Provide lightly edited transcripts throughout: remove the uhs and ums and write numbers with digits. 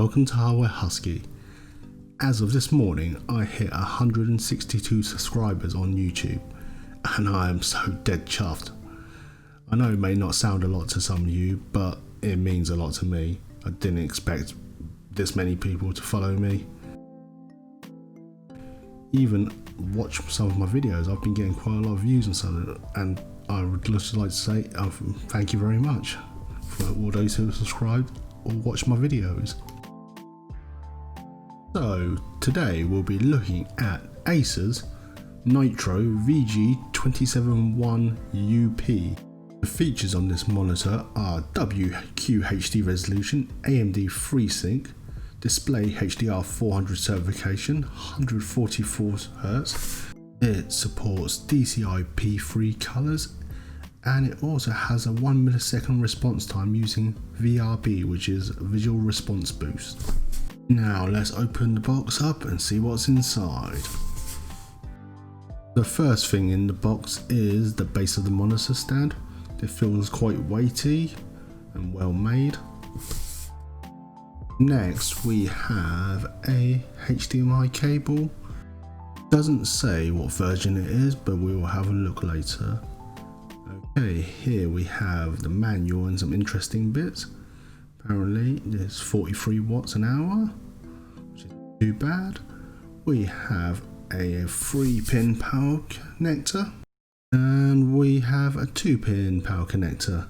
welcome to Hardware Husky. As of this morning, I hit 162 subscribers on YouTube, and I am so dead chuffed. I know it may not sound a lot to some of you, but it means a lot to me. I didn't expect this many people to follow me. Even watch some of my videos, I've been getting quite a lot of views and something, and I would just like to say thank you very much for all those who have subscribed or watched my videos. So today we'll be looking at Acer's Nitro VG271UP. The features on this monitor are WQHD resolution, AMD FreeSync, display HDR 400 certification, 144 Hz. It supports DCI-P3 colors, and it also has a 1 millisecond response time using VRB, which is Visual Response Boost. Now let's open the box up and see what's inside. The first thing in the box is the base of the monitor stand. It feels quite weighty and well made. Next we have a HDMI cable. Doesn't say what version it is, but we will have a look later. Okay, here we have the manual and some interesting bits. Apparently there's 43 watts an hour, which isn't too bad. We have a 3-pin power connector, and we have a 2-pin power connector.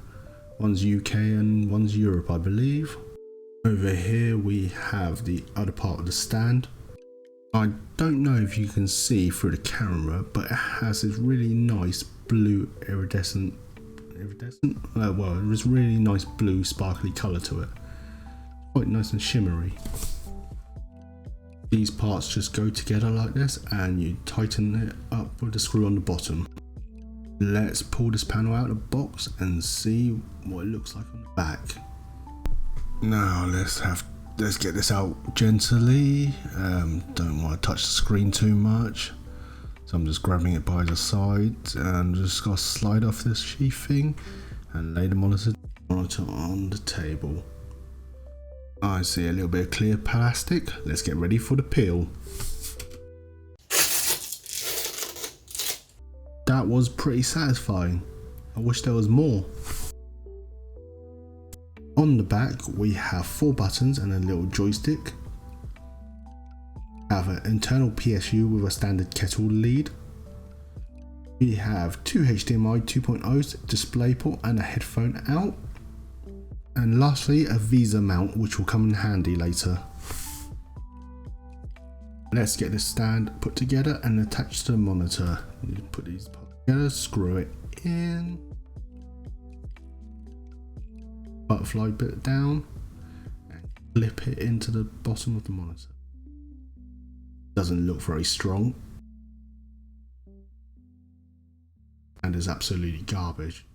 One's UK and one's Europe, I believe. Over here we have the other part of the stand. I don't know if you can see through the camera, but it has this really nice blue iridescent, well, there's really nice blue sparkly colour to it. Quite nice and shimmery. These parts just go together like this, and you tighten it up with the screw on the bottom. Let's pull this panel out of the box and see what it looks like on the back. Now let's get this out gently. Don't want to touch the screen too much, so I'm just grabbing it by the side and just got to slide off this sheathing and lay the monitor on the table. I see a little bit of clear plastic. Let's get ready for the peel. That was pretty satisfying. I wish there was more. On the back we have 4 buttons and a little joystick. We have an internal PSU with a standard kettle lead. We have 2 HDMI 2.0s, DisplayPort and a headphone out. And lastly a VESA mount, which will come in handy later. Let's get this stand put together and attached to the monitor. You put these parts together, screw it in. Butterfly bit down and clip it into the bottom of the monitor. Doesn't look very strong and is absolutely garbage.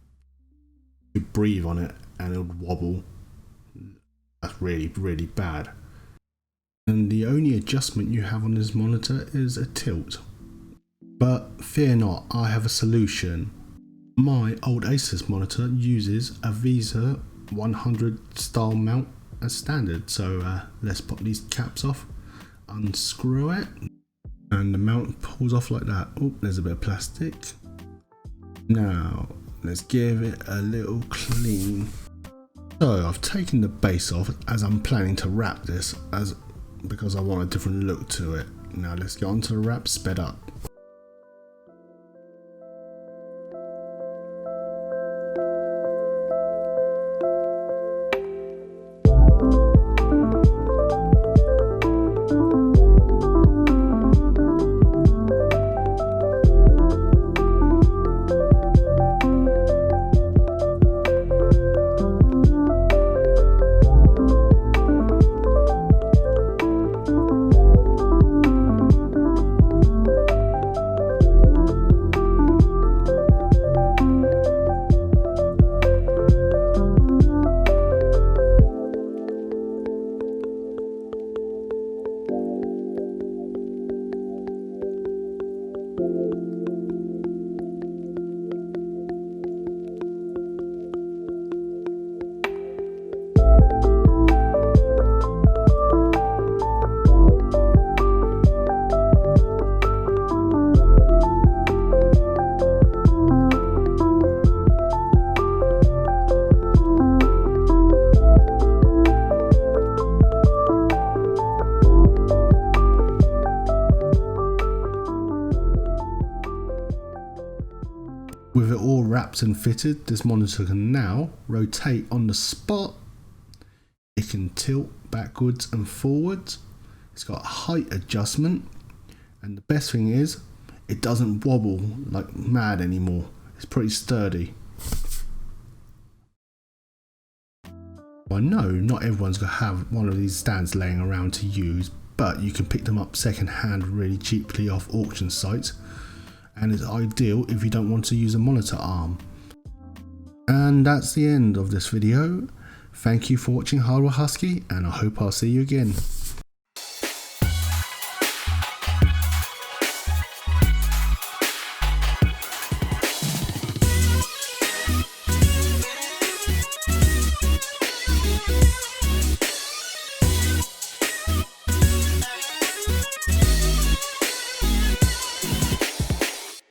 You breathe on it and it would wobble. That's really bad. And the only adjustment you have on this monitor is a tilt. But fear not, I have a solution. My old Acer monitor uses a VESA 100 style mount as standard, so let's pop these caps off, unscrew it, and the mount pulls off like that. Oh, there's a bit of plastic. Now let's give it a little clean. So I've taken the base off as I'm planning to wrap this, because I want a different look to it. Now let's get on to the wrap sped up. With it all wrapped and fitted, this monitor can now rotate on the spot. It can tilt backwards and forwards. It's got a height adjustment, and the best thing is it doesn't wobble like mad anymore. It's pretty sturdy. I know not everyone's going to have one of these stands laying around to use, but you can pick them up second hand really cheaply off auction sites, and it's ideal if you don't want to use a monitor arm. And that's the end of this video. Thank you for watching Hardware Husky, and I hope I'll see you again.